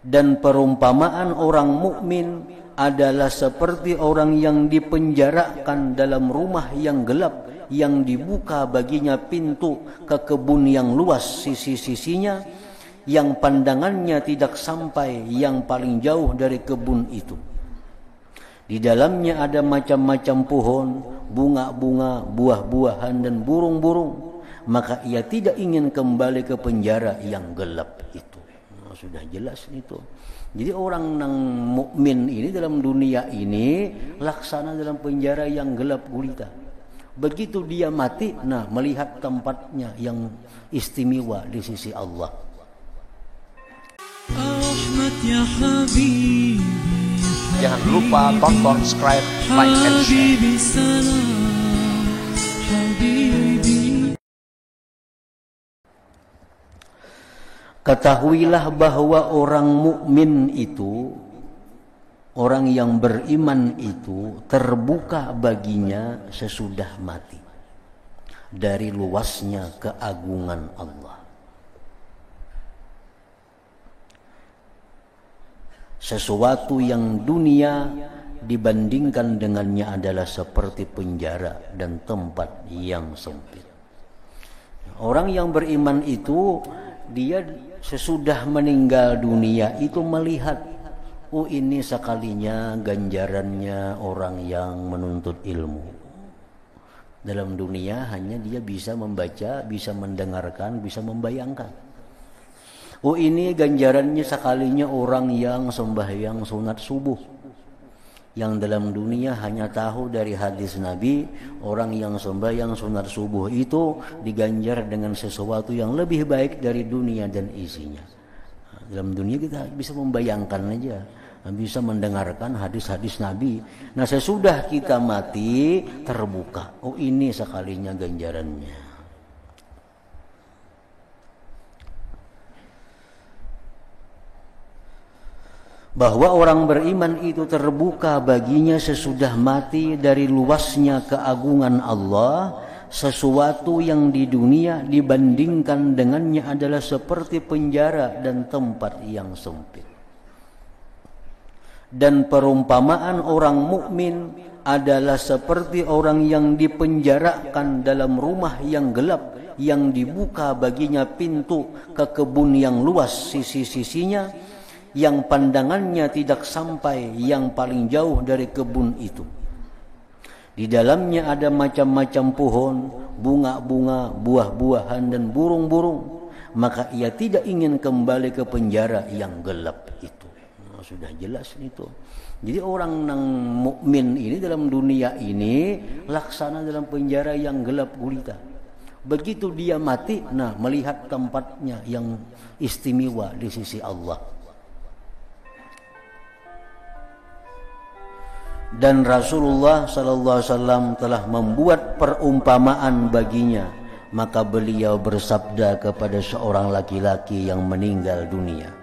Dan perumpamaan orang mukmin adalah seperti orang yang dipenjarakan dalam rumah yang gelap, yang dibuka baginya pintu ke kebun yang luas sisi-sisinya, yang pandangannya tidak sampai yang paling jauh dari kebun itu. Di dalamnya ada macam-macam pohon, bunga-bunga, buah-buahan dan burung-burung. Maka ia tidak ingin kembali ke penjara yang gelap itu. Sudah jelas itu. Jadi orang yang mukmin ini dalam dunia ini laksana dalam penjara yang gelap gulita. Begitu dia mati, melihat tempatnya yang istimewa di sisi Allah. Jangan lupa tonton, subscribe, like, and share. Ketahuilah bahwa orang mukmin itu, orang yang beriman itu terbuka baginya sesudah mati dari luasnya keagungan Allah. Sesuatu yang dunia dibandingkan dengannya adalah seperti penjara dan tempat yang sempit. Orang yang beriman itu dia sesudah meninggal dunia itu melihat, oh ini sekalinya ganjarannya orang yang menuntut ilmu. Dalam dunia hanya dia bisa membaca, bisa mendengarkan, bisa membayangkan. Oh ini ganjarannya sekalinya orang yang sembahyang sunat subuh. Yang dalam dunia hanya tahu dari hadis Nabi, orang yang sembahyang sunat subuh itu diganjar dengan sesuatu yang lebih baik dari dunia dan isinya. Dalam dunia kita bisa membayangkan aja, bisa mendengarkan hadis-hadis Nabi. Nah sesudah kita mati terbuka, oh ini sekalinya ganjarannya. Bahwa orang beriman itu terbuka baginya sesudah mati dari luasnya keagungan Allah. Sesuatu yang di dunia dibandingkan dengannya adalah seperti penjara dan tempat yang sempit. Dan perumpamaan orang mukmin adalah seperti orang yang dipenjarakan dalam rumah yang gelap, yang dibuka baginya pintu ke kebun yang luas sisi-sisinya, yang pandangannya tidak sampai yang paling jauh dari kebun itu. Di dalamnya ada macam-macam pohon, bunga-bunga, buah-buahan dan burung-burung. Maka ia tidak ingin kembali ke penjara yang gelap itu. Sudah jelas itu. Jadi orang yang mukmin ini dalam dunia ini laksana dalam penjara yang gelap gulita. Begitu dia mati, melihat tempatnya yang istimewa di sisi Allah. Dan Rasulullah sallallahu alaihi wasallam telah membuat perumpamaan baginya, maka beliau bersabda kepada seorang laki-laki yang meninggal dunia,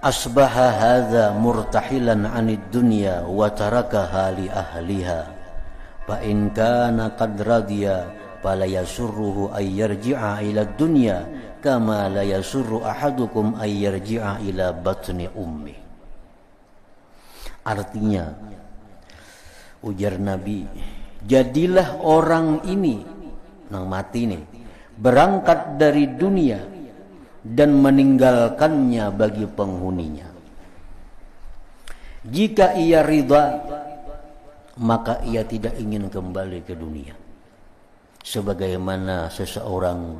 asbaha hadza murtahilan 'anid dunya wa tarakaha li ahliha, fa in kana qad radiya fala yasurruhu ay yarji'a ila dunya kama la yasurru ahadukum ay yarji'a ila batni ummi. Artinya, ujar Nabi, jadilah orang ini yang mati nih berangkat dari dunia dan meninggalkannya bagi penghuninya. Jika ia ridha, maka ia tidak ingin kembali ke dunia. Sebagaimana seseorang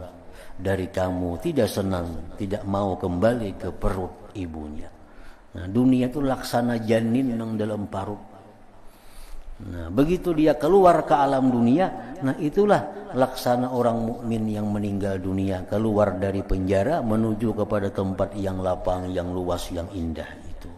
dari kamu tidak senang, tidak mau kembali ke perut ibunya. Nah, dunia itu laksana janin yang dalam parut. Nah, begitu dia keluar ke alam dunia, itulah laksana orang mukmin yang meninggal dunia, keluar dari penjara menuju kepada tempat yang lapang, yang luas, yang indah itu.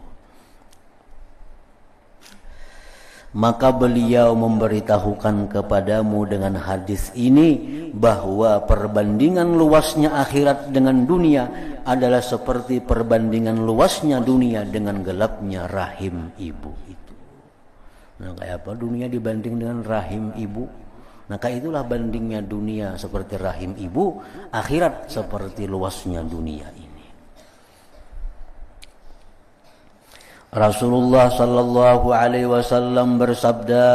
Maka beliau memberitahukan kepadamu dengan hadis ini bahwa perbandingan luasnya akhirat dengan dunia adalah seperti perbandingan luasnya dunia dengan gelapnya rahim ibu itu. Nah, kayak apa dunia dibanding dengan rahim ibu? Nah, itulah bandingnya dunia seperti rahim ibu, akhirat seperti luasnya dunia ini. Rasulullah sallallahu alaihi wasallam bersabda,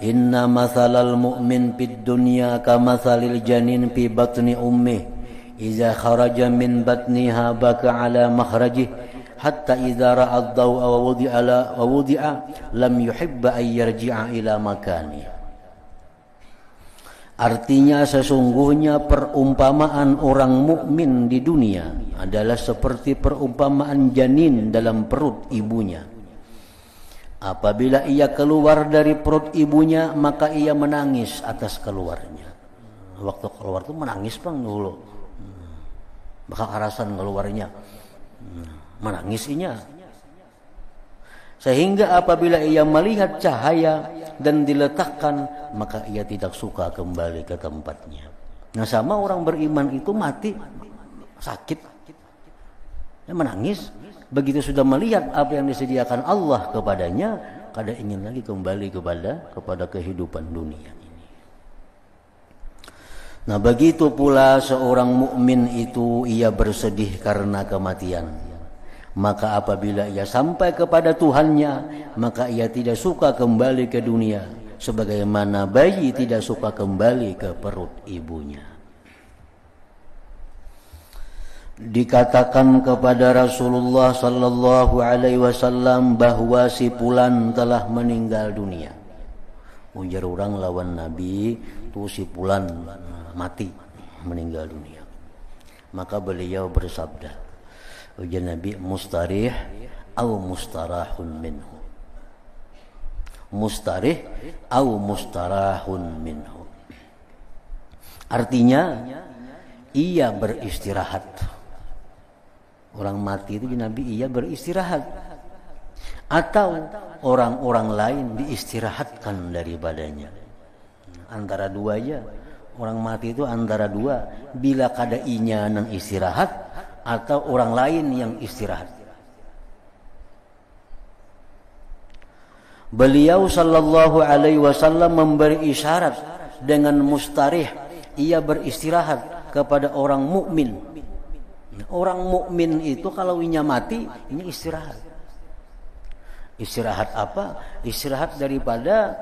"Inna mathalal mu'min fid dunya kamathalil janin fi batni ummih, idza kharaja min batniha baka ala makhrajih, hatta idza ra'a ad-daw'a wa wudi'a lam yuhibba ay yarji'a ila makani." Artinya sesungguhnya perumpamaan orang mukmin di dunia adalah seperti perumpamaan janin dalam perut ibunya. Apabila ia keluar dari perut ibunya, maka ia menangis atas keluarnya. Waktu keluar itu menangis bang dulu, bakal karasan keluarnya, menangis inya. Sehingga apabila ia melihat cahaya dan diletakkan, maka ia tidak suka kembali ke tempatnya. Nah, sama orang beriman itu mati sakit, dia menangis. Begitu sudah melihat apa yang disediakan Allah kepadanya, kada ingin lagi kembali kepada kehidupan dunia ini. Nah, begitu pula seorang mukmin itu ia bersedih karena kematian. Maka apabila ia sampai kepada Tuhannya, maka ia tidak suka kembali ke dunia, sebagaimana bayi tidak suka kembali ke perut ibunya. Dikatakan kepada Rasulullah sallallahu alaihi wasallam bahwa si fulan telah meninggal dunia. Ujar orang lawan Nabi, tu si fulan mati, meninggal dunia. Maka beliau bersabda, ujar Nabi, mustarih au mustarahun minhu. Mustarih au mustarahun minhu. Artinya ia beristirahat. Orang mati itu Nabi ia beristirahat, atau orang-orang lain diistirahatkan daripadanya. Antara dua aja. Orang mati itu antara dua, bila kada inya nang istirahat atau orang lain yang istirahat. Beliau sallallahu alaihi wasallam memberi isyarat dengan mustarih, ia beristirahat kepada orang mukmin. Orang mukmin itu kalau inya mati, inya istirahat. Istirahat apa? Istirahat daripada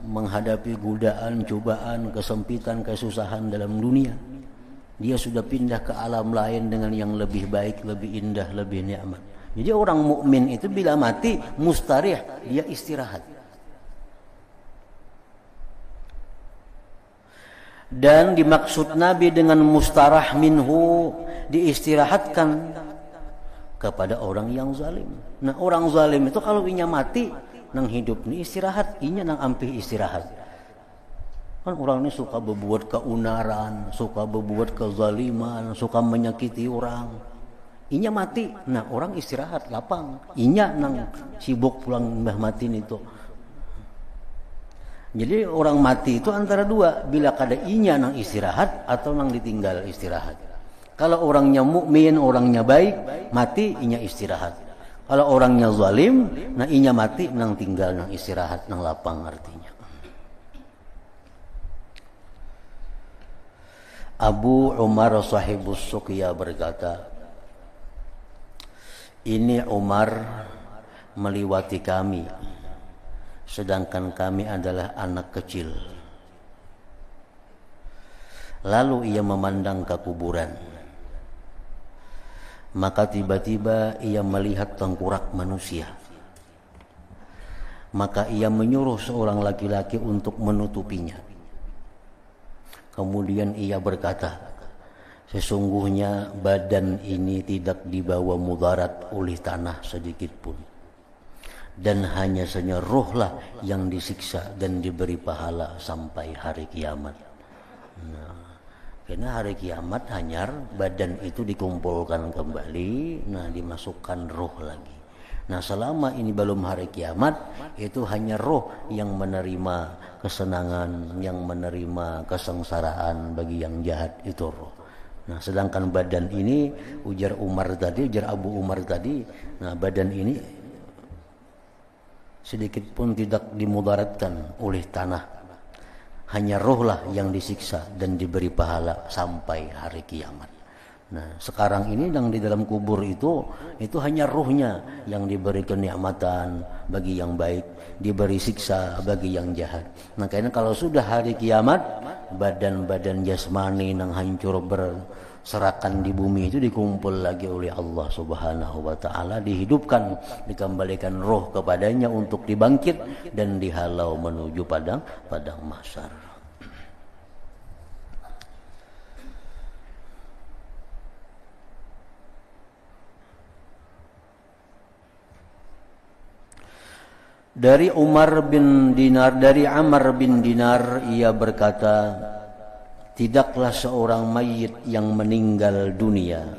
menghadapi godaan, cobaan, kesempitan, kesusahan dalam dunia. Dia sudah pindah ke alam lain dengan yang lebih baik, lebih indah, lebih nikmat. Jadi orang mukmin itu bila mati mustarih, dia istirahat. Dan dimaksud Nabi dengan mustarah minhu, diistirahatkan kepada orang yang zalim. Nah, orang zalim itu kalau inya mati nang hidup ni istirahat, inya nang ampih istirahat. Kan orang ini suka berbuat keunaran, suka berbuat kezaliman, suka menyakiti orang. Inya mati, nah orang istirahat lapang. Inya nang sibuk pulang mbah matin itu. Jadi orang mati itu antara dua, bila kada inya nang istirahat atau nang ditinggal istirahat. Kalau orangnya mukmin, orangnya baik, mati inya istirahat. Kalau orangnya zalim, nah inya mati nang tinggal nang istirahat nang lapang artinya. Abu Umar sahibus Suqya berkata, ini Umar meliwati kami, sedangkan kami adalah anak kecil. Lalu ia memandang ke kuburan. Maka tiba-tiba ia melihat tengkorak manusia. Maka ia menyuruh seorang laki-laki untuk menutupinya. Kemudian ia berkata, sesungguhnya badan ini tidak dibawa mudarat oleh tanah sedikit pun. Dan hanya saja rohlah yang disiksa dan diberi pahala sampai hari kiamat. Nah, karena hari kiamat hanyar, badan itu dikumpulkan kembali, nah dimasukkan roh lagi. Nah selama ini belum hari kiamat, itu hanya roh yang menerima kesenangan, yang menerima kesengsaraan bagi yang jahat, itu roh. Nah sedangkan badan ini, ujar Abu Umar tadi, nah badan ini sedikit pun tidak dimudaratkan oleh tanah. Hanya rohlah yang disiksa dan diberi pahala sampai hari kiamat. Nah, sekarang ini yang di dalam kubur itu hanya ruhnya yang diberi kenikmatan bagi yang baik, diberi siksa bagi yang jahat. Nah, karena kalau sudah hari kiamat, badan-badan jasmani yang hancur berserakan di bumi itu dikumpul lagi oleh Allah Subhanahu wa taala, dihidupkan, dikembalikan roh kepadanya untuk dibangkit dan dihalau menuju padang mahsyar. Dari Ammar bin Dinar ia berkata, tidaklah seorang mayit yang meninggal dunia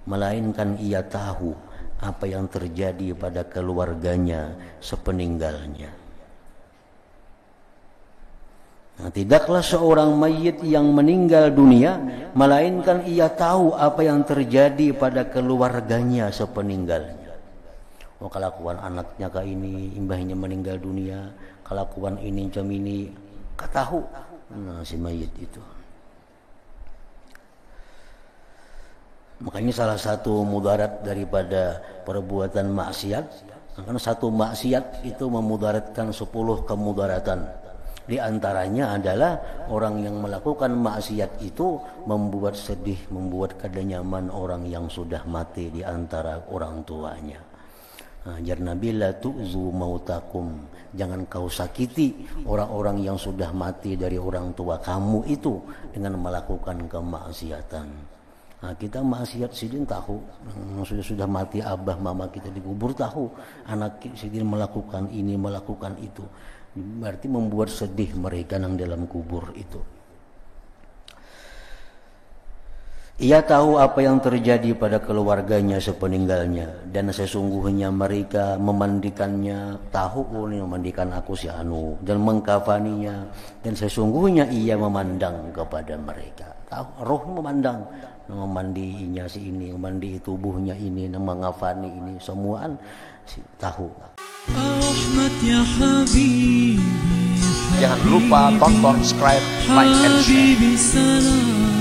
melainkan ia tahu apa yang terjadi pada keluarganya sepeninggalnya. Nah, tidaklah seorang mayit yang meninggal dunia melainkan ia tahu apa yang terjadi pada keluarganya sepeninggalnya. Oh, kelakuan anaknya kayak ini, imbahnya meninggal dunia, kelakuan ini jam ini, katahu. Nah, si mayit itu. Makanya salah satu mudarat daripada perbuatan maksiat, karena satu maksiat itu memudaratkan 10 kemudaratan. Di antaranya adalah orang yang melakukan maksiat itu membuat sedih, membuat kada nyaman orang yang sudah mati di antara orang tuanya. Ajar Nabi, la tu'zu mautakum, jangan kau sakiti orang-orang yang sudah mati dari orang tua kamu itu dengan melakukan kemaksiatan. Nah, kita maksiat sidin tahu, sudah mati abah mama kita dikubur tahu, anak sidin melakukan ini melakukan itu, berarti membuat sedih mereka yang dalam kubur itu. Ia tahu apa yang terjadi pada keluarganya sepeninggalnya, dan sesungguhnya mereka memandikannya, tahu memandikan aku si anu, dan mengkafaninya, dan sesungguhnya ia memandang kepada mereka. Tahu, roh memandang, memandinya si ini, memandi tubuhnya ini, mengafani ini, semuaan tahu. Jangan lupa tonton, subscribe, like, and share.